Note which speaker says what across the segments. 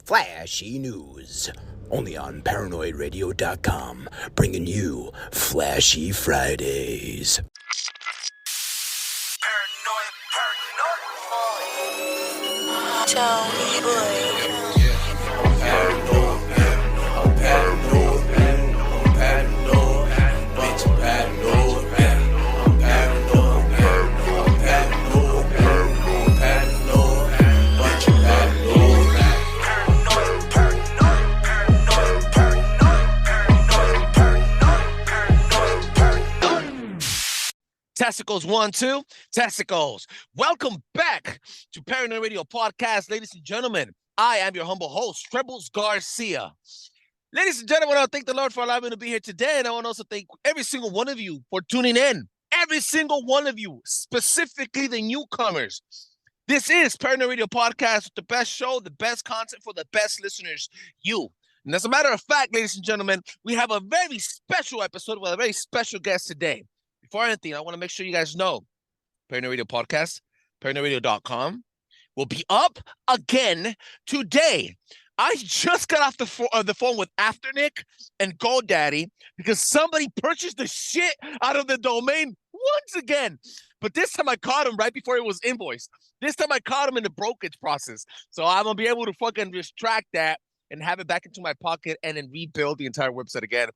Speaker 1: Flashy news. Only on ParanoidRadio.com, bringing you Flashy Fridays.
Speaker 2: Tony boy.
Speaker 3: Testicles 1, 2, testicles. Welcome back to Paranoid Radio Podcast, ladies and gentlemen. I am your humble host, Trebles Garcia. Ladies and gentlemen, I want to thank the Lord for allowing me to be here today, and I want to also thank every single one of you for tuning in. Every single one of you, specifically the newcomers. This is Paranoid Radio Podcast, the best show, the best content for the best listeners, you. And as a matter of fact, ladies and gentlemen, we have a very special episode with a very special guest today. Before anything, I want to make sure you guys know Paranoid Radio Podcast, ParanoidRadio.com will be up again today. I just got off the phone with Afternick and GoDaddy because somebody purchased the shit out of the domain once again. But this time I caught him right before it was invoiced. This time I caught him in the brokerage process. So I'm going to be able to fucking just track that and have it back into my pocket and then rebuild the entire website again.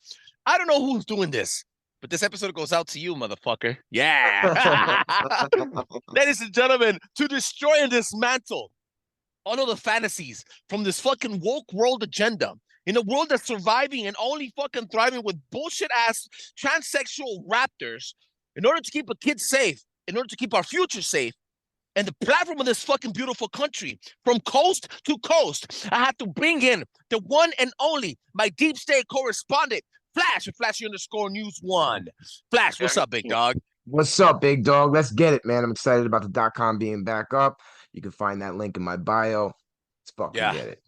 Speaker 3: I don't know who's doing this, but this episode goes out to you, motherfucker. Yeah. Ladies and gentlemen, to destroy and dismantle all of the fantasies from this fucking woke world agenda, in a world that's surviving and only fucking thriving with bullshit-ass transsexual raptors, in order to keep a kid safe, in order to keep our future safe, and the platform of this fucking beautiful country, from coast to coast, I have to bring in the one and only, my deep state correspondent, Flash with Flashy_News1. Flash, what's up, big dog?
Speaker 4: What's up, big dog? Let's get it, man. I'm excited about the .com being back up. You can find that link in my bio. Let's fucking get it.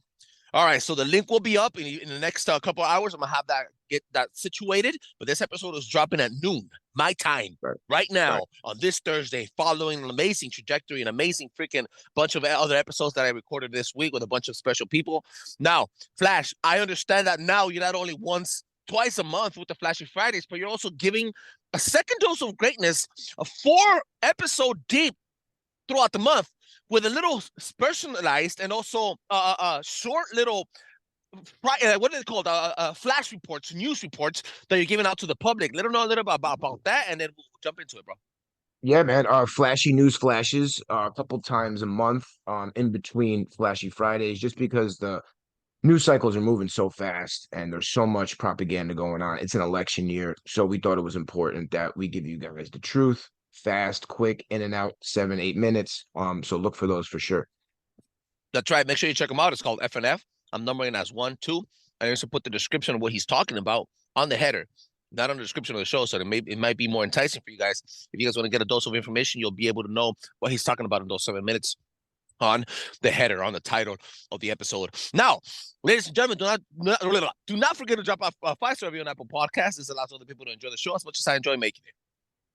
Speaker 3: All right, so the link will be up in the next couple of hours. I'm gonna have get that situated. But this episode is dropping at noon, my time, right now on this Thursday, following an amazing trajectory, an amazing freaking bunch of other episodes that I recorded this week with a bunch of special people. Now, Flash, I understand that now you're not only twice a month with the Flashy Fridays, but you're also giving a second dose of greatness, a 4-episode deep throughout the month with a little personalized and also short little, what are they called? Flash reports, news reports that you're giving out to the public. Let them know a little bit about that, and then we'll jump into it, bro.
Speaker 4: Yeah, man. Flashy news flashes a couple times a month in between Flashy Fridays, just because the news cycles are moving so fast and there's so much propaganda going on. It's an election year, so we thought it was important that we give you guys the truth, fast, quick, in and out, 7-8 minutes. So look for those for sure.
Speaker 3: That's right. Make sure you check them out. It's called FNF. I'm numbering as 1, 2. I also put the description of what he's talking about on the header, not on the description of the show, so it might be more enticing for you guys. If you guys want to get a dose of information, you'll be able to know what he's talking about in those 7 minutes on the header, on the title of the episode. Now, ladies and gentlemen, do not forget to drop off a 5-star review on Apple Podcasts. This allows other people to enjoy the show as much as I enjoy making it.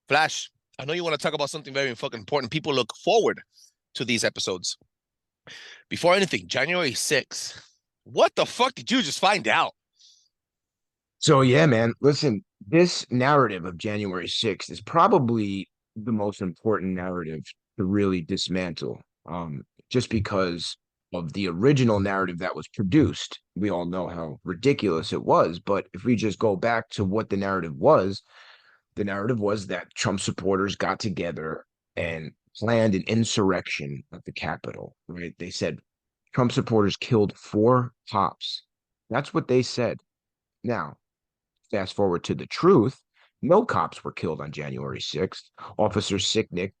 Speaker 3: Flash, I know you want to talk about something very fucking important. People look forward to these episodes. Before anything, January 6th. What the fuck did you just find out?
Speaker 4: So, yeah, man, listen, this narrative of January 6th is probably the most important narrative to really dismantle. Just because of the original narrative that was produced. We all know how ridiculous it was, but if we just go back to what the narrative was that Trump supporters got together and planned an insurrection at the Capitol, right? They said Trump supporters killed 4 cops. That's what they said. Now, fast forward to the truth, no cops were killed on January 6th. Officer Sicknick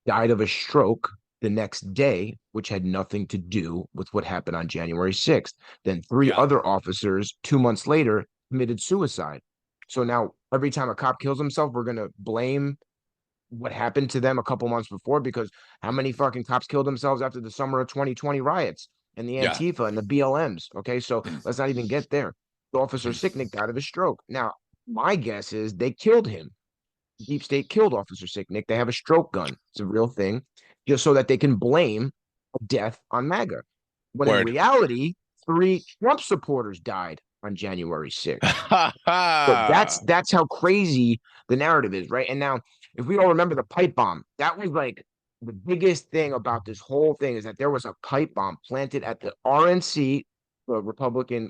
Speaker 4: died of a stroke the next day, which had nothing to do with what happened on January 6th. Then 3 other officers 2 months later committed suicide. So now every time a cop kills himself, we're going to blame what happened to them a couple months before, because how many fucking cops killed themselves after the summer of 2020 riots and the Antifa and the BLMs? Okay, so let's not even get there. Officer Sicknick died of a stroke. Now, my guess is they killed him. Deep State killed Officer Sicknick. They have a stroke gun. It's a real thing, just so that they can blame death on MAGA. when in
Speaker 3: Word.
Speaker 4: reality, 3 Trump supporters died on January 6th. So that's how crazy the narrative is, right? And now, if we all remember the pipe bomb, that was like the biggest thing about this whole thing is that there was a pipe bomb planted at the RNC, the Republican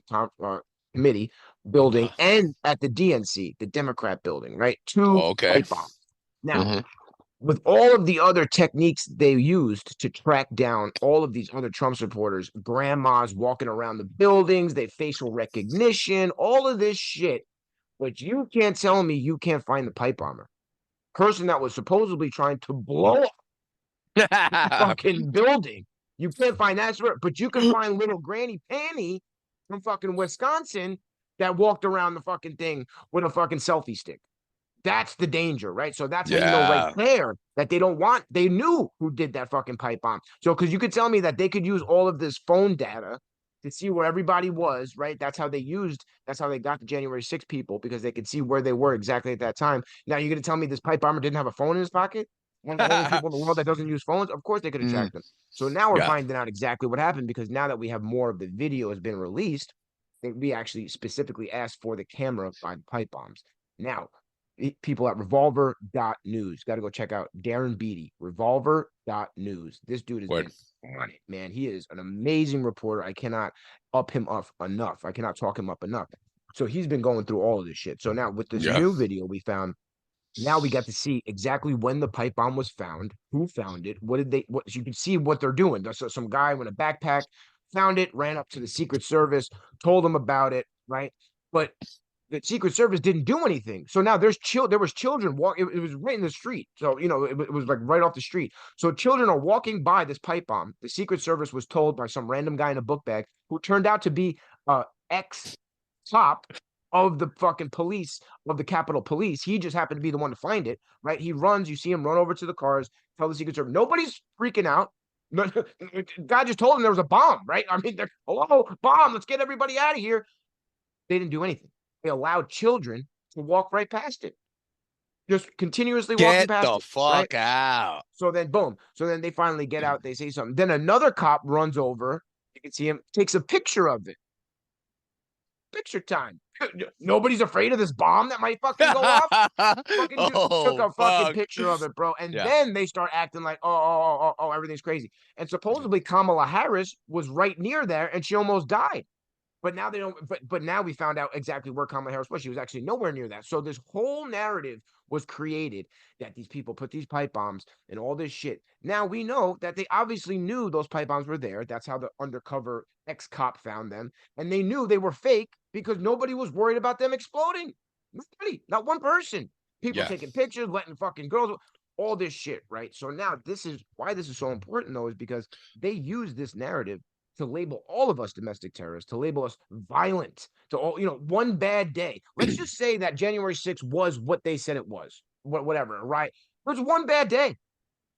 Speaker 4: committee building, and at the DNC, the Democrat building, right? 2
Speaker 3: Okay.
Speaker 4: pipe bombs. Now,
Speaker 3: Hmm.
Speaker 4: with all of the other techniques they used to track down all of these other Trump supporters, grandmas walking around the buildings, they facial recognition, all of this shit. But you can't tell me you can't find the pipe bomber. Person that was supposedly trying to blow up the fucking building. You can't find that, but you can find little Granny Panny from fucking Wisconsin that walked around the fucking thing with a fucking selfie stick. That's the danger, right? So that's how you know right
Speaker 3: Yeah.
Speaker 4: there that they knew who did that fucking pipe bomb. So, because you could tell me that they could use all of this phone data to see where everybody was, right? That's how they got the January 6 people because they could see where they were exactly at that time. Now, you're going to tell me this pipe bomber didn't have a phone in his pocket? One of the only people in the world that doesn't use phones? Of course they could have
Speaker 3: Mm,
Speaker 4: tracked them. So now we're
Speaker 3: yeah.
Speaker 4: finding out exactly what happened because now that we have more of the video has been released, we actually specifically asked for the camera by the pipe bombs. Now, people at revolver.news. Got to go check out Darren Beatty, revolver.news. This dude has
Speaker 3: Word.
Speaker 4: been on it, man. He is an amazing reporter. I cannot up him up enough. I cannot talk him up enough. So he's been going through all of this shit. So now with this
Speaker 3: Yeah.
Speaker 4: new video we found, now we got to see exactly when the pipe bomb was found, who found it, what you can see what they're doing. So some guy with a backpack found it, ran up to the Secret Service, told them about it, right? But the Secret Service didn't do anything. So now there was children walking. It was right in the street. So, it was like right off the street. So children are walking by this pipe bomb. The Secret Service was told by some random guy in a book bag who turned out to be ex top of the fucking police, of the Capitol Police. He just happened to be the one to find it, right? He runs, you see him run over to the cars, tell the Secret Service. Nobody's freaking out. God just told him there was a bomb, right? I mean, hello, bomb, let's get everybody out of here. They didn't do anything. They allowed children to walk right past it, just continuously walking
Speaker 3: Get
Speaker 4: past
Speaker 3: the
Speaker 4: it, right?
Speaker 3: fuck out.
Speaker 4: So then, boom. So then they finally get out. They say something. Then another cop runs over. You can see him, takes a picture of it. Picture time. Nobody's afraid of this bomb that might fucking go off. Fucking dude took
Speaker 3: Oh,
Speaker 4: a fucking
Speaker 3: fuck.
Speaker 4: picture of it, bro. And
Speaker 3: Yeah.
Speaker 4: then they start acting like, oh, everything's crazy. And supposedly Kamala Harris was right near there, and she almost died. But now they don't. But now we found out exactly where Kamala Harris was. She was actually nowhere near that. So this whole narrative was created that these people put these pipe bombs and all this shit. Now we know that they obviously knew those pipe bombs were there. That's how the undercover ex-cop found them, and they knew they were fake because nobody was worried about them exploding. Nobody, not one person. People
Speaker 3: Yeah.
Speaker 4: taking pictures, letting fucking girls, all this shit, right? So now this is why this is so important, though, is because they use this narrative to label all of us domestic terrorists, to label us violent, to all, one bad day. Let's just say that January 6th was what they said it was, whatever, right? It was one bad day.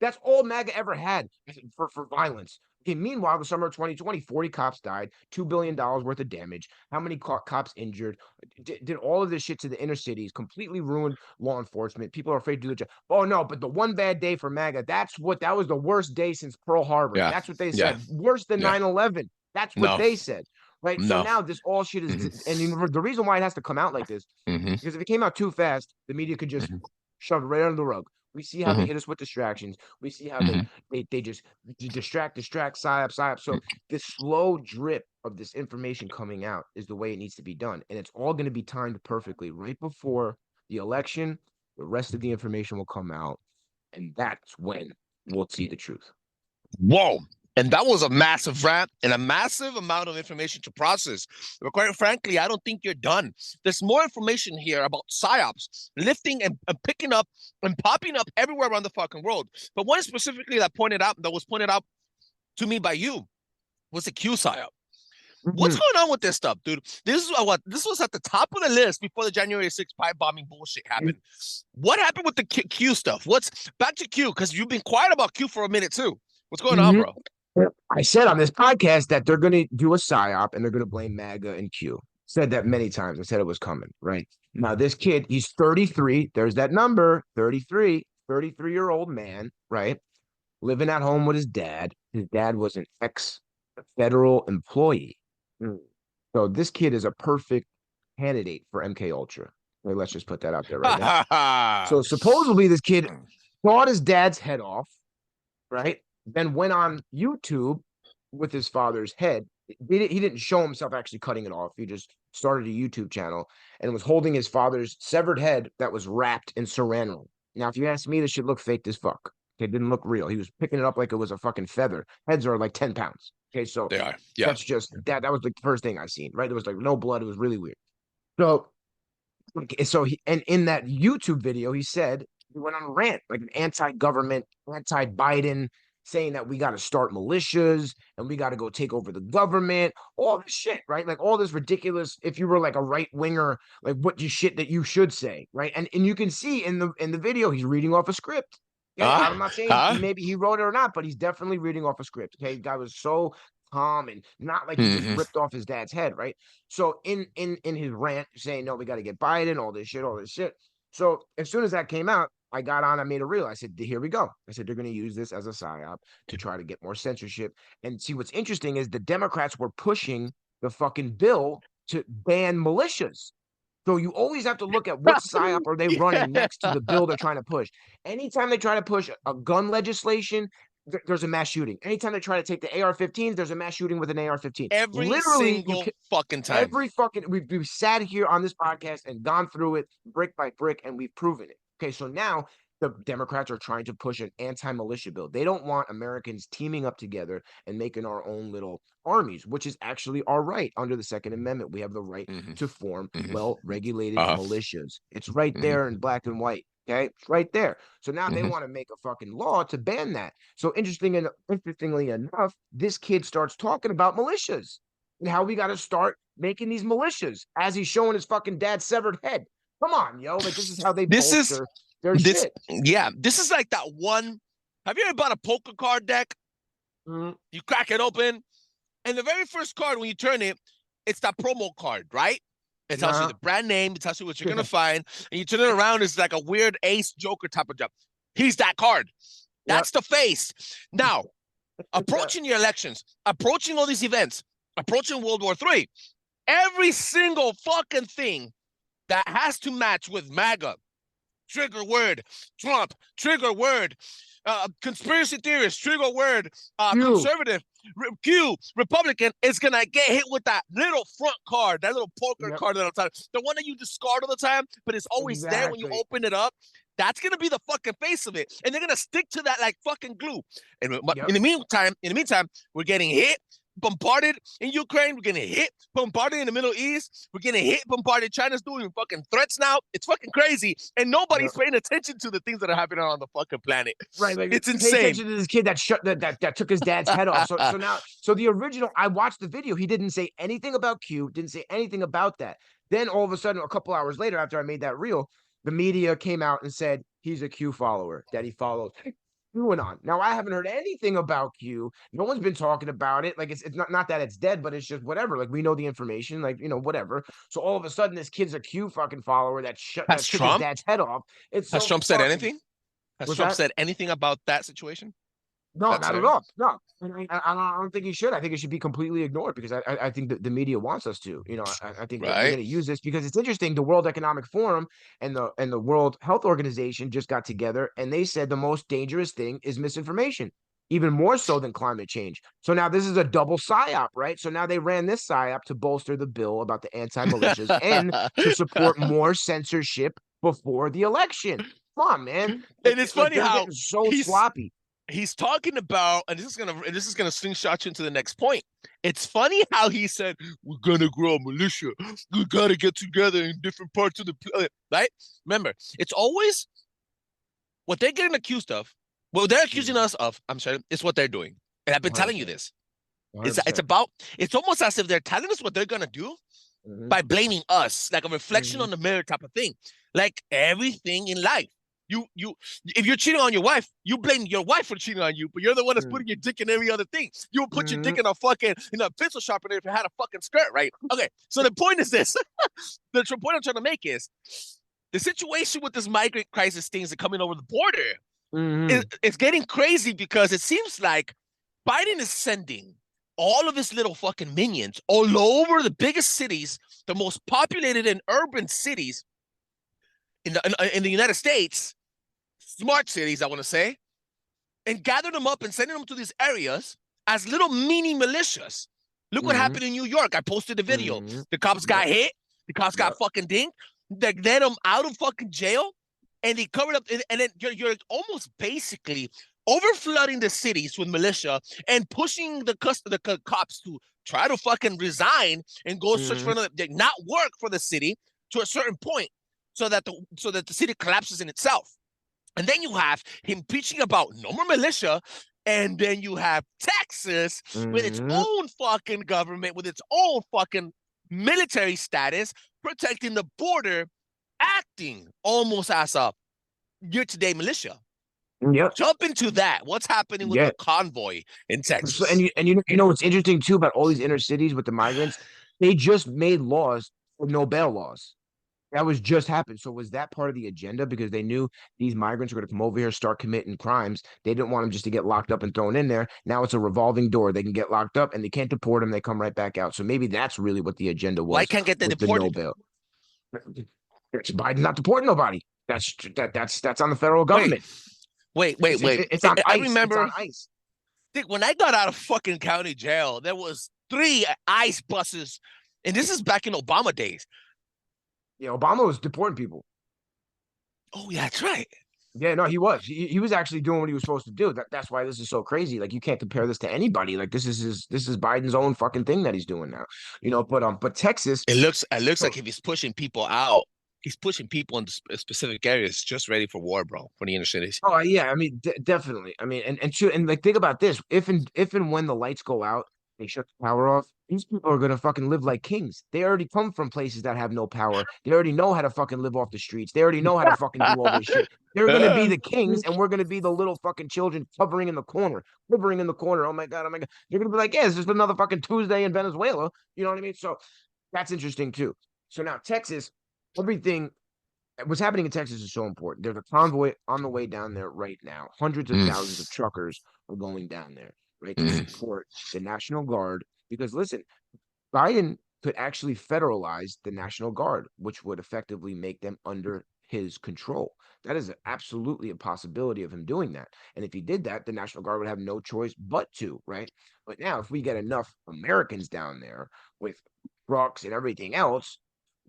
Speaker 4: That's all MAGA ever had for violence. Okay, meanwhile, the summer of 2020, 40 cops died, $2 billion worth of damage. How many cops injured? Did all of this shit to the inner cities, completely ruined law enforcement. People are afraid to do the job. Oh, no, but the one bad day for MAGA, that was the worst day since Pearl Harbor.
Speaker 3: Yeah.
Speaker 4: That's what they
Speaker 3: Yeah.
Speaker 4: said. Worse than
Speaker 3: Yeah.
Speaker 4: 9/11. That's what
Speaker 3: No.
Speaker 4: they said. Right. So
Speaker 3: No.
Speaker 4: now this all shit is, and the reason why it has to come out like this,
Speaker 3: Mm-hmm.
Speaker 4: because if it came out too fast, the media could just shove it right under the rug. We see how they hit us with distractions. We see how they just distract, psyop. So this slow drip of this information coming out is the way it needs to be done. And it's all going to be timed perfectly right before the election. The rest of the information will come out. And that's when we'll see the truth.
Speaker 3: Whoa. And that was a massive rant and a massive amount of information to process. But quite frankly, I don't think you're done. There's more information here about psyops lifting and picking up and popping up everywhere around the fucking world. But one specifically that was pointed out to me by you was the Q psyop. What's going on with this stuff, dude? This was at the top of the list before the January 6th pipe bombing bullshit happened. What happened with the Q stuff? Back to Q, because you've been quiet about Q for a minute too. What's going on, bro?
Speaker 4: I said on this podcast that they're going to do a psyop and they're going to blame MAGA and Q. Said that many times. I said it was coming, right? Now, this kid, he's 33. There's that number, 33-year-old man, right? Living at home with his dad. His dad was an federal employee. So this kid is a perfect candidate for MK Ultra. Let's just put that out there right now. So supposedly this kid sawed his dad's head off, right? Then went on YouTube with his father's head. He didn't show himself actually cutting it off. He just started a YouTube channel and was holding his father's severed head that was wrapped in saran wrap. Now, if you ask me, this shit looked fake as fuck. It didn't look real. He was picking it up like it was a fucking feather. Heads are like 10 pounds. Okay, so
Speaker 3: They are. Yeah.
Speaker 4: that's just that. That was the first thing I seen. Right, there was like no blood. It was really weird. So he, and in that YouTube video, he said he went on a rant, like an anti-government, anti-Biden, saying that we got to start militias and we got to go take over the government, all this shit, right? Like all this ridiculous. If you were like a right winger, like what you shit that you should say, right? And you can see in the video, he's reading off a script. Okay, I'm not saying maybe he wrote it or not, but he's definitely reading off a script. Okay, the guy was so calm and not like he just ripped off his dad's head, right? So in his rant, saying no, we got to get Biden, all this shit. So as soon as that came out, I got on, I made a reel. I said, here we go. I said, they're going to use this as a psyop to try to get more censorship. And see, what's interesting is the Democrats were pushing the fucking bill to ban militias. So you always have to look at what psyop are they running next to the bill they're trying to push. Anytime they try to push a gun legislation, there's a mass shooting. Anytime they try to take the AR-15s, there's a mass shooting with an AR-15.
Speaker 3: Every single fucking time.
Speaker 4: We've sat here on this podcast and gone through it brick by brick, and we've proven it. Okay, so now the Democrats are trying to push an anti-militia bill. They don't want Americans teaming up together and making our own little armies, which is actually our right under the Second Amendment. We have the right to form well-regulated militias. It's right there in black and white. Okay, it's right there. So now they want to make a fucking law to ban that. So interestingly enough, this kid starts talking about militias and how we got to start making these militias as he's showing his fucking dad's severed head. Come on, yo! Like this is how they bolster their shit.
Speaker 3: Yeah, this is like that one. Have you ever bought a poker card deck? You crack it open, and the very first card when you turn it, it's that promo card, right? It tells you the brand name. It tells you what you're gonna find, and you turn it around. It's like a weird Ace Joker type of job. He's that card. That's the face. Now, approaching your elections, approaching all these events, approaching World War III, every single fucking thing that has to match with MAGA, trigger word, Trump, trigger word, conspiracy theorist, trigger word, conservative, Q, Republican, is going to get hit with that little front card, that little poker card that I'm talking about. The one that you discard all the time, but it's always there when you open it up. That's going to be the fucking face of it. And they're going to stick to that like fucking glue. And in the meantime, we're getting hit, bombarded in Ukraine. We're getting hit, bombarded in the Middle East. We're getting hit, bombarded. China's doing fucking threats now. It's fucking crazy. And nobody's paying attention to the things that are happening on the fucking planet.
Speaker 4: Right. Like,
Speaker 3: it's insane.
Speaker 4: Pay attention to this kid that took his dad's head off. So the original, I watched the video. He didn't say anything about Q, didn't say anything about that. Then all of a sudden, a couple hours later, after I made that reel, the media came out and said he's a Q follower, that he follows QAnon. Now, I haven't heard anything about Q. No one's been talking about it. Like, it's not that it's dead, but it's just whatever. Like, we know the information, like, whatever. So all of a sudden, this kid's a Q fucking follower that took his dad's head off.
Speaker 3: Has Trump said anything? Has Trump said anything about that situation?
Speaker 4: No, not at all. No, I don't think he should. I think it should be completely ignored because I think that the media wants us to. I think that we're going to use this because it's interesting. The World Economic Forum and the World Health Organization just got together and they said the most dangerous thing is misinformation, even more so than climate change. So now this is a double psyop, right? So now they ran this psyop to bolster the bill about the anti-militias and to support more censorship before the election. Come on, man!
Speaker 3: And it's funny how
Speaker 4: so sloppy.
Speaker 3: He's talking about, and this is gonna slingshot you into the next point. It's funny how he said we're gonna grow a militia. We gotta get together in different parts of the planet, right? Remember, it's always what they're getting accused of. What they're accusing us of, I'm sorry, is what they're doing. And I've been telling you this. It's almost as if they're telling us what they're gonna do by blaming us, like a reflection on the mirror type of thing. Like everything in life. If you're cheating on your wife, you blame your wife for cheating on you, but you're the one that's putting your dick in every other thing. You would put your dick in a fucking pencil sharpener if you had a fucking skirt, right? Okay, so the point is this. The point I'm trying to make is the situation with this migrant crisis things that coming over the border it's getting crazy because it seems like Biden is sending all of his little fucking minions all over the biggest cities, the most populated and urban cities in the United States, smart cities, I want to say, and gather them up and send them to these areas as little mini militias. Look what
Speaker 4: Mm-hmm.
Speaker 3: happened in New York. I posted a video.
Speaker 4: Mm-hmm.
Speaker 3: The cops
Speaker 4: Yep.
Speaker 3: got hit. The cops got
Speaker 4: Yep.
Speaker 3: fucking dinged. They let them out of fucking jail, and they covered up. And then you're almost basically overflooding the cities with militia and pushing the cops to try to fucking resign and go search for
Speaker 4: Mm-hmm.
Speaker 3: another, not work for the city to a certain point, so that the city collapses in itself. And then you have him preaching about no more militia. And then you have Texas with its
Speaker 4: Mm-hmm.
Speaker 3: own fucking government, with its own fucking military status, protecting the border, acting almost as a year-to-day militia.
Speaker 4: Yep.
Speaker 3: Jump into that. What's happening with
Speaker 4: Yeah.
Speaker 3: the convoy in
Speaker 4: So and
Speaker 3: Texas?
Speaker 4: you know what's interesting too about all these inner cities with the migrants, they just made laws for no bail laws. That was just happened. So was that part of the agenda because they knew these migrants were going to come over here, start committing crimes? They didn't want them just to get locked up and thrown in there. Now it's a revolving door. They can get locked up and they can't deport them. They come right back out. So maybe that's really what the agenda
Speaker 3: Why
Speaker 4: was
Speaker 3: can't get they
Speaker 4: with the no
Speaker 3: deported?
Speaker 4: bail. Biden's not deporting nobody. That's on the federal
Speaker 3: Wait,
Speaker 4: government.
Speaker 3: wait.
Speaker 4: It's on
Speaker 3: I
Speaker 4: ice. It's on
Speaker 3: remember,
Speaker 4: ice.
Speaker 3: think when I got out of fucking county jail, there was 3 ICE buses, and this is back in Obama days.
Speaker 4: Yeah, Obama was deporting people.
Speaker 3: Oh yeah, that's right.
Speaker 4: Yeah, no, he was. He was actually doing what he was supposed to do. That's why this is so crazy. Like you can't compare this to anybody. Like this is Biden's own fucking thing that he's doing now. But Texas.
Speaker 3: It looks
Speaker 4: So,
Speaker 3: like if he's pushing people out, he's pushing people in specific areas just ready for war, bro, for the inner cities.
Speaker 4: oh yeah, I mean definitely. I mean, and like think about this. If and when the lights go out, they shut the power off. These people are gonna fucking live like kings. They already come from places that have no power. They already know how to fucking live off the streets. They already know how to fucking do all this shit. They're gonna be the kings, and we're gonna be the little fucking children hovering in the corner, quivering in the corner. Oh my god, oh my god. They're gonna be like, yeah, it's just another fucking Tuesday in Venezuela. You know what I mean? So that's interesting too. So now Texas, everything what's happening in Texas is so important. There's a convoy on the way down there right now. Hundreds of
Speaker 3: Mm,
Speaker 4: thousands of truckers are going down there, right, to
Speaker 3: mm,
Speaker 4: support the National Guard. Because listen, Biden could actually federalize the National Guard, which would effectively make them under his control. That is absolutely a possibility of him doing that. And if he did that, the National Guard would have no choice but to, right? But now, if we get enough Americans down there with trucks and everything else,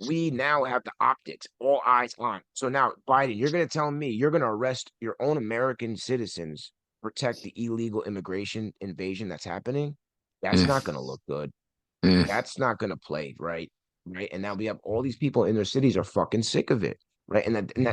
Speaker 4: we now have the optics, all eyes on. So now, Biden, you're going to tell me you're going to arrest your own American citizens, protect the illegal immigration invasion that's happening? That's
Speaker 3: mm,
Speaker 4: not going to look good.
Speaker 3: mm.
Speaker 4: That's not going to play right. Right. And now we have all these people in their cities are fucking sick of it. Right.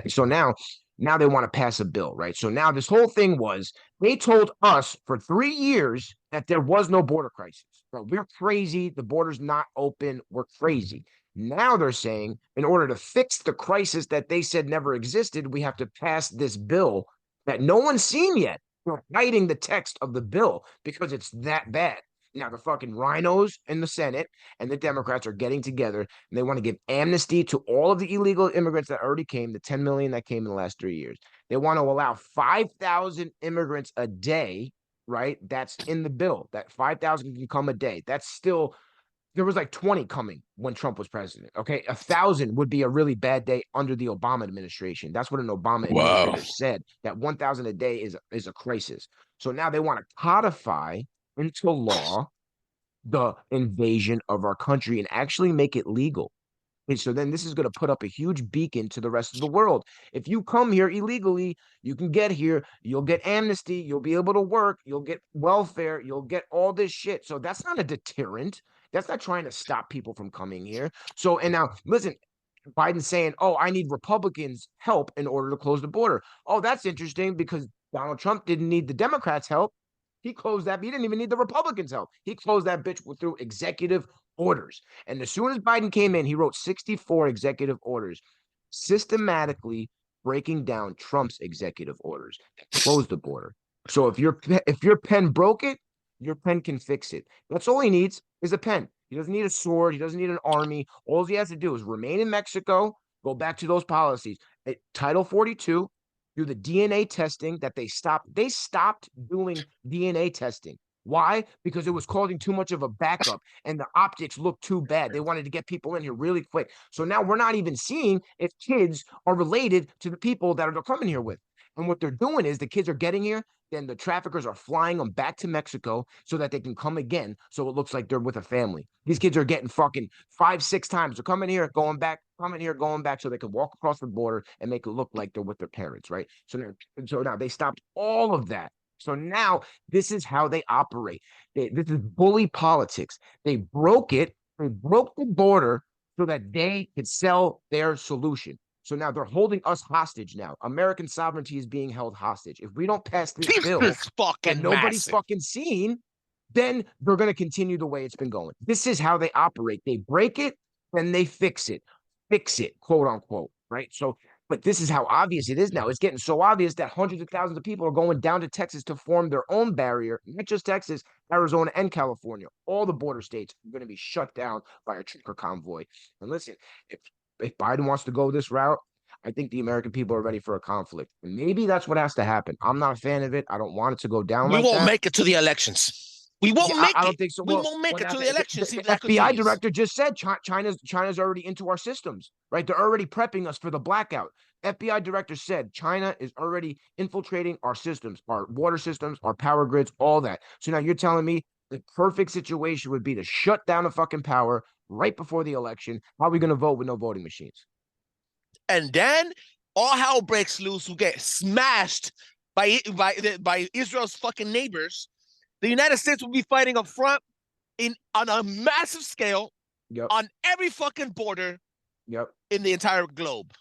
Speaker 4: So now they want to pass a bill. Right. So now this whole thing was they told us for 3 years that there was no border crisis. Bro, we're crazy. The border's not open. We're crazy. Now they're saying in order to fix the crisis that they said never existed, we have to pass this bill that no one's seen yet. We're hiding the text of the bill because it's that bad. Now, the fucking rhinos in the Senate and the Democrats are getting together and they want to give amnesty to all of the illegal immigrants that already came, the 10 million that came in the last 3 years. They want to allow 5,000 immigrants a day, right? That's in the bill. That 5,000 can come a day. That's still, there was like 20 coming when Trump was president. Okay. 1,000 would be a really bad day under the Obama administration. That's what an Obama
Speaker 3: Wow.
Speaker 4: administrator said, that 1,000 a day is a crisis. So now they want to codify into law the invasion of our country and actually make it legal. And so then this is going to put up a huge beacon to the rest of the world. If you come here illegally, you can get here, you'll get amnesty, you'll be able to work, you'll get welfare, you'll get all this shit. So that's not a deterrent. That's not trying to stop people from coming here. So, and now listen, Biden's saying, oh, I need Republicans' help in order to close the border. Oh, that's interesting because Donald Trump didn't need the Democrats' help. He closed that. He didn't even need the Republicans' help. He closed that bitch through executive orders. And as soon as Biden came in, he wrote 64 executive orders, systematically breaking down Trump's executive orders that closed the border. So if your pen broke it, your pen can fix it. That's all he needs is a pen. He doesn't need a sword. He doesn't need an army. All he has to do is remain in Mexico, go back to those policies. Title 42, do the DNA testing that they stopped. They stopped doing DNA testing Why? Because it was causing too much of a backup and the optics looked too bad. They wanted to get people in here really quick. So now we're not even seeing if kids are related to the people that they're coming here with. And what they're doing is the kids are getting here, then the traffickers are flying them back to Mexico so that they can come again. So it looks like they're with a family. These kids are getting fucking 5, 6 times. They're coming here, going back, coming here, going back, so they can walk across the border and make it look like they're with their parents, right? So now they stopped all of that. So now this is how they operate. This is bully politics. They broke it. They broke the border so that they could sell their solution. So now they're holding us hostage now. American sovereignty is being held hostage. If we don't pass this bill
Speaker 3: This
Speaker 4: that
Speaker 3: fucking
Speaker 4: nobody's
Speaker 3: massive.
Speaker 4: fucking seen, then they're going to continue the way it's been going. This is how they operate. They break it, then they fix it, quote unquote, right? So, but this is how obvious it is now. It's getting so obvious that hundreds of thousands of people are going down to Texas to form their own barrier, not just Texas, Arizona, and California. All the border states are going to be shut down by a trucker convoy. And listen, if Biden wants to go this route, I think the American people are ready for a conflict. And maybe that's what has to happen. I'm not a fan of it. I don't want it to go down
Speaker 3: We
Speaker 4: like
Speaker 3: won't
Speaker 4: that.
Speaker 3: make it to the elections. We
Speaker 4: Yeah,
Speaker 3: won't make
Speaker 4: I
Speaker 3: it.
Speaker 4: don't think so.
Speaker 3: We
Speaker 4: Well,
Speaker 3: won't make
Speaker 4: when
Speaker 3: it
Speaker 4: that,
Speaker 3: to the elections
Speaker 4: the
Speaker 3: if that
Speaker 4: FBI
Speaker 3: continues.
Speaker 4: director just said China's already into our systems, right? They're already prepping us for the blackout. FBI director said China is already infiltrating our systems, our water systems, our power grids, all that. So now you're telling me the perfect situation would be to shut down the fucking power right before the election. How are we going to vote with no voting machines?
Speaker 3: And then all hell breaks loose. We get smashed by Israel's fucking neighbors. The United States will be fighting up front on a massive scale
Speaker 4: Yep.
Speaker 3: on every fucking border
Speaker 4: Yep.
Speaker 3: in the entire globe.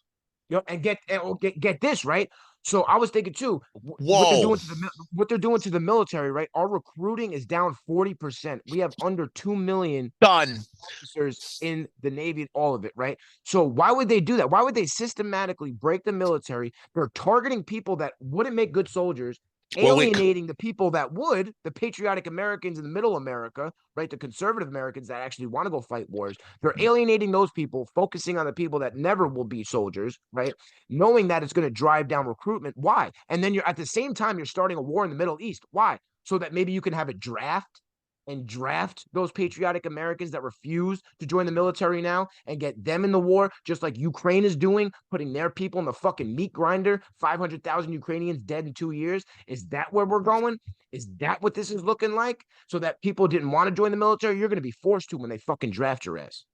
Speaker 4: Yep. And get this, right? So I was thinking too, what they're
Speaker 3: Whoa.
Speaker 4: doing to the military, right? Our recruiting is down 40%. We have under 2 million
Speaker 3: Done.
Speaker 4: officers in the Navy, all of it, right? So why would they do that? Why would they systematically break the military? They're targeting people that wouldn't make good soldiers,
Speaker 3: We're weak.
Speaker 4: alienating the people that would, the patriotic Americans in the middle America, right? The conservative Americans that actually want to go fight wars. They're alienating those people, focusing on the people that never will be soldiers, right? Knowing that it's going to drive down recruitment. Why? And then you're at the same time, you're starting a war in the Middle East. Why? So that maybe you can have a draft and draft those patriotic Americans that refuse to join the military now and get them in the war, just like Ukraine is doing, putting their people in the fucking meat grinder, 500,000 Ukrainians dead in 2 years. Is that where we're going? Is that what this is looking like? So that people didn't want to join the military? You're going to be forced to when they fucking draft your ass.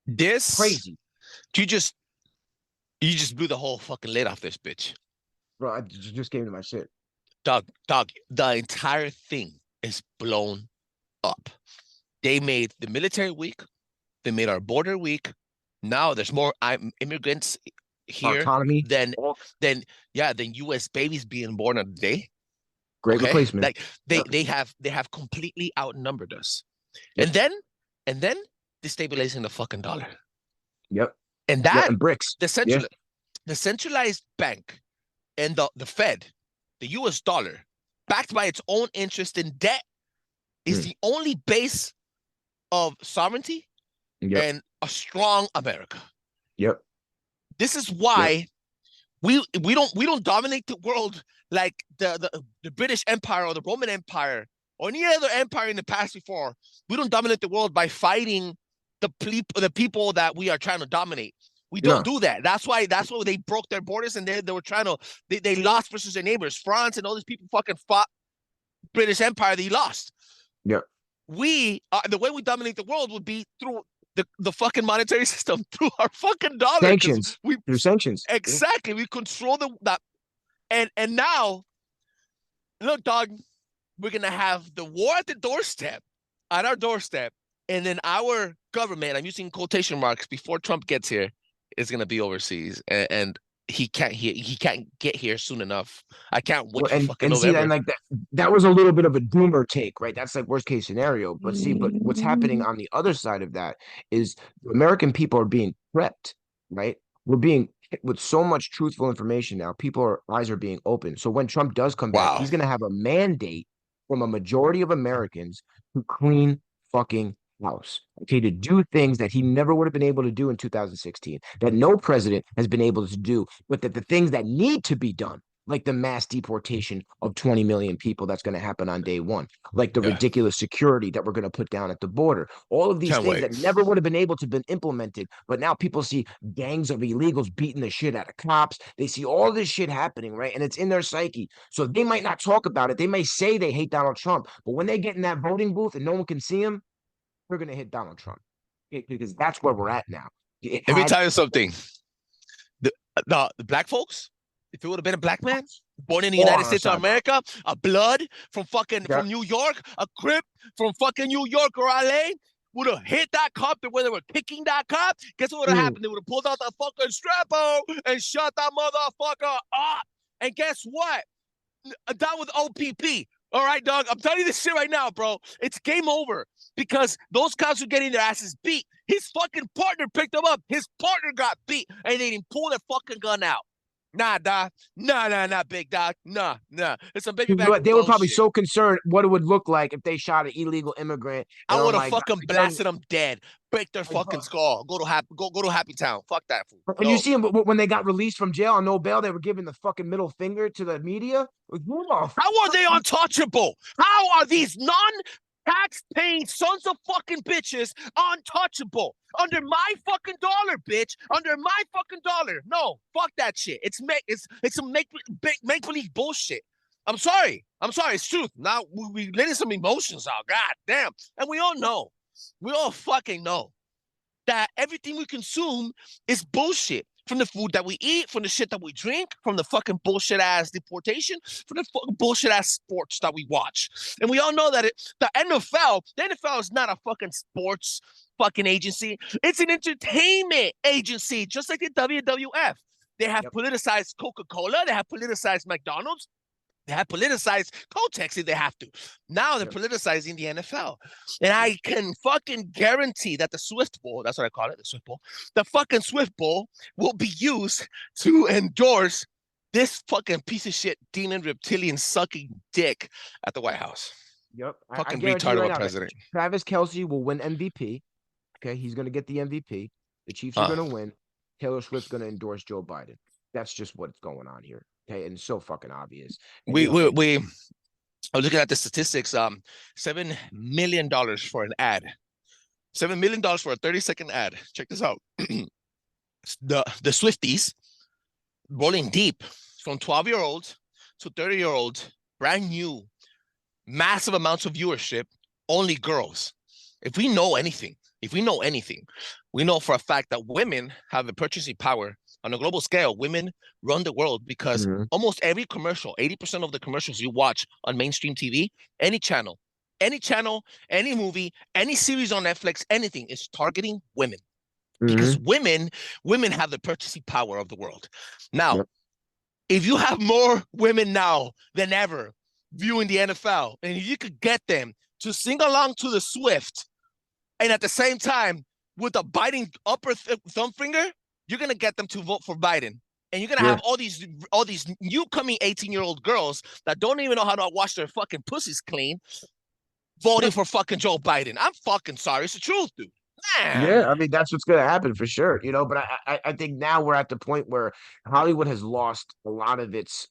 Speaker 3: This
Speaker 4: Crazy.
Speaker 3: you just blew the whole fucking lid off this bitch.
Speaker 4: Bro, I just came to my shit.
Speaker 3: Dog, the entire thing is blown up. They made the military weak. They made our border weak. Now there's more immigrants here
Speaker 4: Autonomy.
Speaker 3: than U.S. babies being born a day.
Speaker 4: Great replacement.
Speaker 3: Like they have completely outnumbered us.
Speaker 4: Yep.
Speaker 3: And then destabilizing the fucking dollar.
Speaker 4: Yep.
Speaker 3: And that
Speaker 4: and bricks.
Speaker 3: The centralized bank and the Fed, the US dollar, backed by its own interest in debt, is the only base of sovereignty and a strong America.
Speaker 4: Yep.
Speaker 3: This is why we don't dominate the world like the British Empire or the Roman Empire or any other empire in the past before. We don't dominate the world by fighting the people that we are trying to dominate. We don't do that. That's why they broke their borders and they were trying to they lost versus their neighbors. France and all these people fucking fought British Empire. They lost.
Speaker 4: Yep.
Speaker 3: We the way we dominate the world would be through the fucking monetary system, through our fucking dollar.
Speaker 4: Sanctions. Through sanctions.
Speaker 3: Exactly. We control that. And now, look, dog, we're gonna have the war at our doorstep, and then our government, I'm using quotation marks before Trump gets here, is gonna be overseas, and he can't get here soon enough. I can't wait for fucking November.
Speaker 4: See, and like that was a little bit of a doomer take, right? That's like worst case scenario. But what's happening on the other side of that is the American people are being prepped, right? We're being hit with so much truthful information now. Eyes are being opened. So when Trump does come back, he's gonna have a mandate from a majority of Americans to clean fucking house, okay, to do things that he never would have been able to do in 2016, that no president has been able to do, but that the things that need to be done, like the mass deportation of 20 million people that's going to happen on day one, like the
Speaker 3: Yeah.
Speaker 4: ridiculous security that we're going to put down at the border. All of these
Speaker 3: Can't
Speaker 4: things
Speaker 3: wait.
Speaker 4: that never would have been able to have been implemented, but now people see gangs of illegals beating the shit out of cops. They see all this shit happening, right? And it's in their psyche. So they might not talk about it. They may say they hate Donald Trump, but when they get in that voting booth and no one can see them, they're going to hit Donald Trump because that's where we're at now.
Speaker 3: Let me tell you something. The black folks, if it would have been a black man born in the United States of America, a blood from from New York, a Crip from fucking New York or LA, would have hit that cop where they were kicking that cop. Guess what would have happened? They would have pulled out the fucking strappo and shut that motherfucker up. And guess what? Down with OPP. All right, dog. I'm telling you this shit right now, bro. It's game over because those cops were getting their asses beat. His fucking partner picked him up. His partner got beat, and they didn't pull their fucking gun out. Nah, dog. Nah, big dog. Nah. It's some baby back.
Speaker 4: They were probably so concerned what it would look like if they shot an illegal immigrant.
Speaker 3: I would have fucking blasted them dead, break their fucking skull, go to Happy Town. Fuck that fool.
Speaker 4: And you see them when they got released from jail on no bail, they were giving the fucking middle finger to the media.
Speaker 3: How are they untouchable? How are these tax-paying sons of fucking bitches untouchable? Under my fucking dollar, bitch. Under my fucking dollar. No, fuck that shit. It's some make-believe bullshit. I'm sorry. It's truth. Now we letting some emotions out. God damn. And we all know. We all fucking know that everything we consume is bullshit. From the food that we eat, from the shit that we drink, from the fucking bullshit ass deportation, from the fucking bullshit ass sports that we watch. And we all know that the NFL is not a fucking sports fucking agency. It's an entertainment agency, just like the WWF. They have politicized Coca-Cola. They have politicized McDonald's. They have politicized Kotex if they have to. Now they're politicizing the NFL. And I can fucking guarantee that the Swift Bowl, that's what I call it, the Swift Bowl, the fucking Swift Bowl will be used to endorse this fucking piece of shit, demon reptilian sucking dick at the White House.
Speaker 4: Yep.
Speaker 3: Fucking retard of a president.
Speaker 4: Travis Kelce will win MVP. Okay, he's going to get the MVP. The Chiefs are going to win. Taylor Swift's going to endorse Joe Biden. That's just what's going on here. Okay, and it's so fucking obvious. And
Speaker 3: I was looking at the statistics. $7 million for an ad. $7 million for a 30-second ad. Check this out. the Swifties rolling deep from 12-year-olds to 30-year-olds, brand new, massive amounts of viewership, only girls. If we know anything, we know for a fact that women have the purchasing power. On a global scale, women run the world because almost every commercial, 80% of the commercials you watch on mainstream TV, any channel, any movie, any series on Netflix, anything is targeting women. Because women have the purchasing power of the world. Now, if you have more women now than ever viewing the NFL, and if you could get them to sing along to the Swift, and at the same time, with a biting upper thumb finger, you're gonna get them to vote for Biden, and you're gonna have all these new coming 18-year-old girls that don't even know how to wash their fucking pussies clean, voting for fucking Joe Biden. I'm fucking sorry, it's the truth, dude. Man.
Speaker 4: Yeah, I mean that's what's gonna happen for sure, you know. But I think now we're at the point where Hollywood has lost a lot of its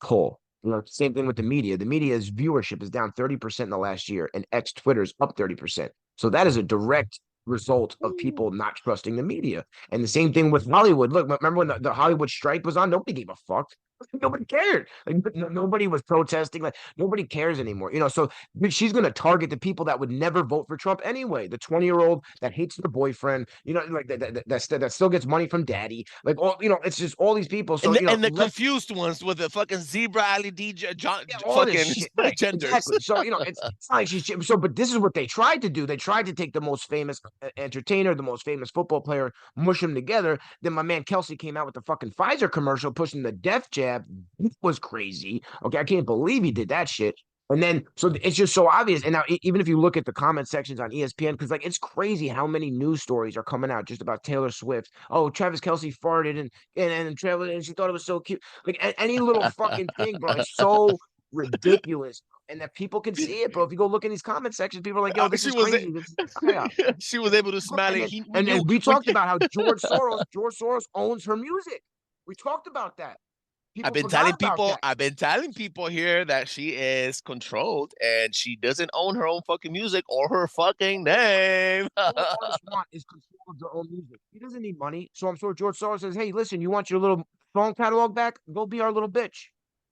Speaker 4: pull. You know, same thing with the media. The media's viewership is down 30% in the last year, and Twitter's up 30%. So that is a direct result of people not trusting the media. And the same thing with Hollywood. Look, remember when the Hollywood strike was on? Nobody gave a fuck. Nobody cared. Like nobody was protesting. Like nobody cares anymore. You know, so she's going to target the people that would never vote for Trump anyway. The 20-year-old that hates their boyfriend. You know, like that still gets money from daddy. Like all, you know, it's just all these people. So
Speaker 3: and the confused ones with the fucking zebra LED fucking genders.
Speaker 4: Exactly. So you know, it's like she's so. But this is what they tried to do. They tried to take the most famous entertainer, the most famous football player, mush them together. Then my man Kelsey came out with the fucking Pfizer commercial pushing the Def Jab. It was crazy. Okay, I can't believe he did that shit. And then, so it's just so obvious. And now, even if you look at the comment sections on ESPN, because like it's crazy how many news stories are coming out just about Taylor Swift. Oh, Travis Kelce farted, and Travis, and she thought it was so cute. Like any little fucking thing, bro. It's so ridiculous. And that people can see it, bro. If you go look in these comment sections, people are like, "Yo, this is crazy."
Speaker 3: She was able to smell it.
Speaker 4: And we talked about how George Soros owns her music. We talked about that. People forgot about that.
Speaker 3: I've been telling people here that she is controlled and she doesn't own her own fucking music or her fucking name.
Speaker 4: All artists want is control of their own music. He doesn't need money. So I'm sure George Soros says, hey, listen, you want your little phone catalog back? Go be our little bitch.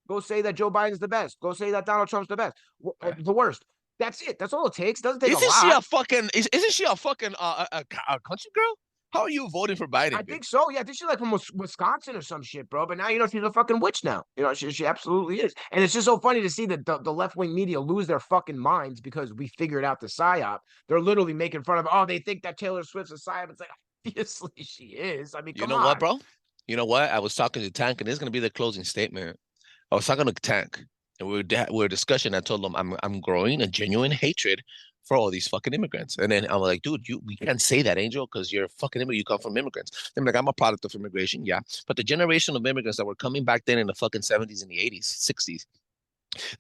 Speaker 4: Go say that Joe Biden's the best. Go say that Donald Trump's the best. The worst. That's it. That's all it takes. Doesn't take a lot.
Speaker 3: Isn't she a fucking a country girl? How are you voting for Biden?
Speaker 4: I think so. Yeah, I think she's like from Wisconsin or some shit, bro. But now she's a fucking witch now. She absolutely is. And it's just so funny to see that the left wing media lose their fucking minds because we figured out the psyop. They're literally making fun of. Oh, they think that Taylor Swift's a psyop. It's like obviously she is. I mean,
Speaker 3: You know what, bro? You know what? I was talking to Tank, and this is gonna be the closing statement. I was talking to Tank, and we were discussing. I told him I'm growing a genuine hatred for all these fucking immigrants. And then I'm like, dude, we can't say that, Angel, because you're a fucking immigrant. You come from immigrants. I'm like, I'm a product of immigration, yeah. But the generation of immigrants that were coming back then in the fucking 70s and the 80s, 60s,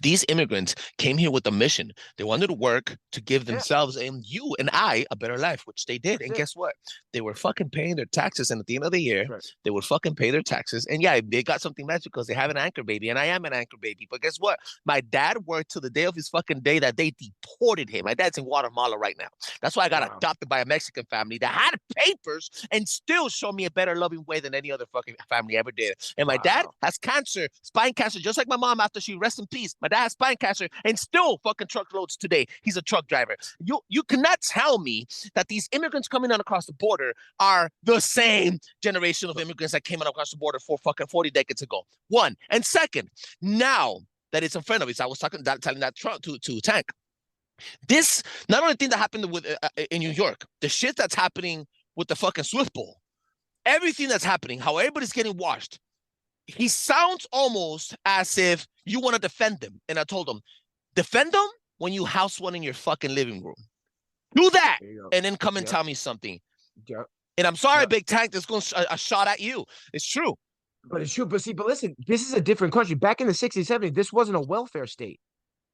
Speaker 3: these immigrants came here with a mission. They wanted to work to give themselves and you and I a better life, which they did. And guess what? They were fucking paying their taxes. And at the end of the year, they would fucking pay their taxes. And yeah, they got something nice because they have an anchor baby. And I am an anchor baby. But guess what? My dad worked till the day of his fucking day that they deported him. My dad's in Guatemala right now. That's why I got adopted by a Mexican family that had papers and still showed me a better loving way than any other fucking family ever did. And my dad has cancer, spine cancer, just like my mom after she rests in peace. My dad has spine cancer and still fucking truckloads today. He's a truck driver. You cannot tell me that these immigrants coming on across the border are the same generation of immigrants that came on across the border for fucking 40 decades ago. One. And second, now that it's in front of us, I was telling that to Tank. This not only thing that happened with in New York, the shit that's happening with the fucking Swift Bowl, everything that's happening, how everybody's getting washed. He sounds almost as if you want to defend them. And I told him, defend them when you house one in your fucking living room. Do that. And then come and tell me something. And I'm sorry, Big Tank, that's going a shot at you. It's true.
Speaker 4: But it's true. But listen, this is a different country. Back in the 60s, 70s, this wasn't a welfare state.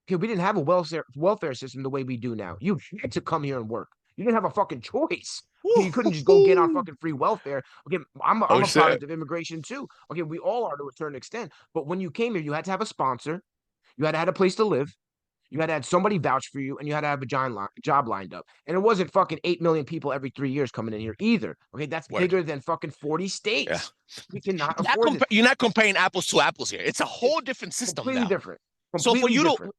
Speaker 4: Okay, we didn't have a welfare system the way we do now. You had to come here and work. You didn't have a fucking choice. Okay, you couldn't just go get on fucking free welfare. Okay, I'm a product of immigration too. Okay, we all are to a certain extent. But when you came here, you had to have a sponsor. You had to have a place to live. You had to have somebody vouch for you, and you had to have a job lined up. And it wasn't fucking 8 million people every 3 years coming in here either. Okay, that's bigger than fucking 40 states. Yeah. We cannot afford it.
Speaker 3: You're not comparing apples to apples here. It's a whole different system
Speaker 4: completely
Speaker 3: now.
Speaker 4: Different.
Speaker 3: So for you to,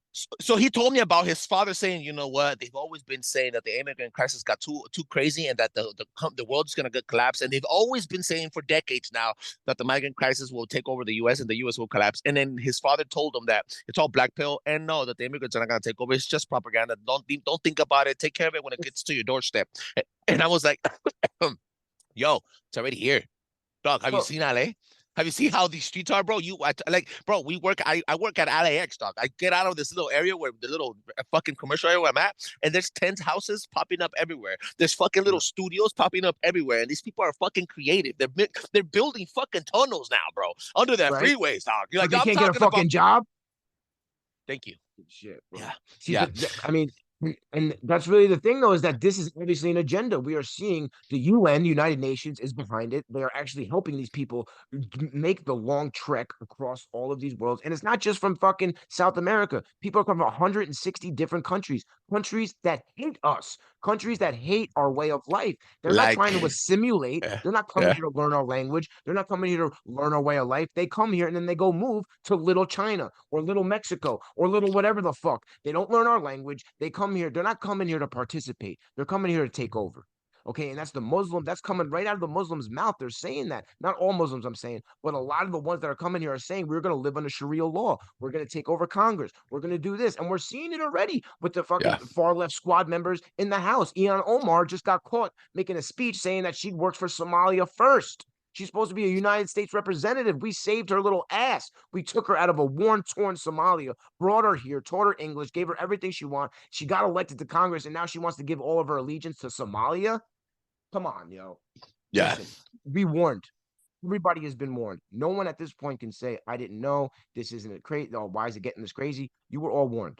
Speaker 3: so he told me about his father saying, you know what, they've always been saying that the immigrant crisis got too crazy and that the world's gonna get collapse, and they've always been saying for decades now that the migrant crisis will take over the U.S. and the U.S. will collapse. And then his father told him that it's all black pill and no, that the immigrants are not gonna take over. It's just propaganda. Don't think about it. Take care of it when it gets to your doorstep. And I was like, yo, it's already here, dog. Have you seen LA? Have you seen how these streets are, bro? Bro, I work at LAX, dog. I get out of this little area where the little fucking commercial area where I'm at, and there's tent houses popping up everywhere. There's fucking little studios popping up everywhere, and these people are fucking creative. They're building fucking tunnels now, bro, under their freeways, dog.
Speaker 4: You're like, they can't get a fucking job.
Speaker 3: Thank you.
Speaker 4: Shit, bro.
Speaker 3: Yeah.
Speaker 4: See, I mean. And that's really the thing, though, is that this is obviously an agenda. We are seeing the UN, United Nations, is behind it. They are actually helping these people make the long trek across all of these worlds. And it's not just from fucking South America. People are coming from 160 different countries that hate us, countries that hate our way of life. They're not trying to assimilate. They're not coming here to learn our language. They're not coming here to learn our way of life. They come here and then they go move to little China or little Mexico or little whatever the fuck. They don't learn our language. They come here. They're not coming here to participate. They're coming here to take over. Okay, and that's the Muslim. That's coming right out of the Muslims' mouth. They're saying that. Not all Muslims, I'm saying, but a lot of the ones that are coming here are saying we're going to live under Sharia law. We're going to take over Congress. We're going to do this, and we're seeing it already with the fucking far left squad members in the House. Ilhan Omar just got caught making a speech saying that she works for Somalia first. She's supposed to be a United States representative. We saved her little ass. We took her out of a war-torn Somalia, brought her here, taught her English, gave her everything she wanted. She got elected to Congress, and now she wants to give all of her allegiance to Somalia? Come on, yo.
Speaker 3: Yeah.
Speaker 4: Listen, be warned. Everybody has been warned. No one at this point can say, I didn't know. This isn't crazy. Oh, why is it getting this crazy? You were all warned.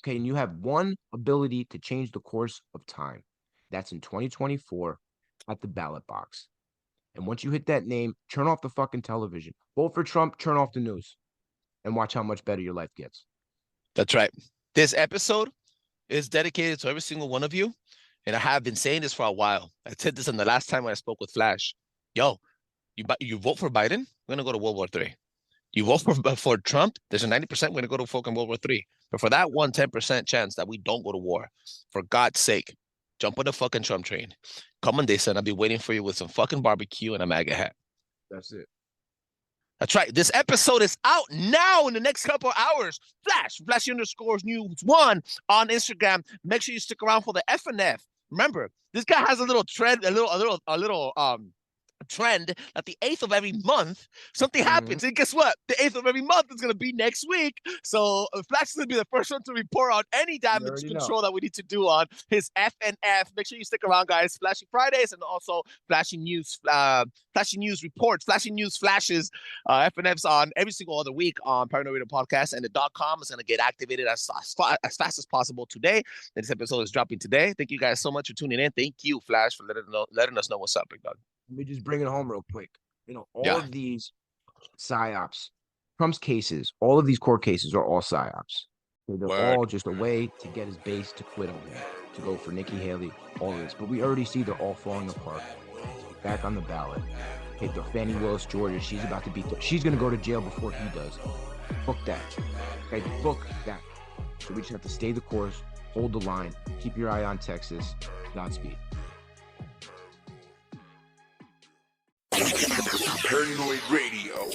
Speaker 4: Okay, and you have one ability to change the course of time. That's in 2024 at the ballot box. And once you hit that name, turn off the fucking television. Vote for Trump, turn off the news, and watch how much better your life gets.
Speaker 3: That's right. This episode is dedicated to every single one of you. And I have been saying this for a while. I said this in the last time when I spoke with Flash. Yo, you vote for Biden, we're going to go to World War III. You vote for Trump, there's a 90% we're going to go to fucking World War III. But for that 10% chance that we don't go to war, for God's sake, jump on the fucking Trump train. Come on, Jason. I'll be waiting for you with some fucking barbecue and a MAGA hat.
Speaker 4: That's it.
Speaker 3: That's right. This episode is out now in the next couple of hours. Flashy_news1 on Instagram. Make sure you stick around for the FNF. Remember, this guy has a little trend, a little trend that the 8th of every month something happens. And guess what? The 8th of every month is going to be next week. So Flash is going to be the first one to report on any damage control that we need to do on his FNF. Make sure you stick around, guys. Flashy Fridays and also flashy news reports, flashy news flashes, FNFs on every single other week on Paranoid Radio Podcast, and the .com is going to get activated as fast as possible today. This episode is dropping today. Thank you guys so much for tuning in. Thank you, Flash, for letting us know what's up, big dog.
Speaker 4: Let me just bring it home real quick. All of these psyops, Trump's cases, all of these court cases are all psyops. They're all just a way to get his base to quit on him, to go for Nikki Haley, all of this. But we already see they're all falling apart. Back on the ballot. Hey, the Fannie Willis, Georgia, she's about to she's going to go to jail before he does. Book that. Okay, book that. So we just have to stay the course, hold the line, keep your eye on Texas. Godspeed.
Speaker 2: Paranoid Radio.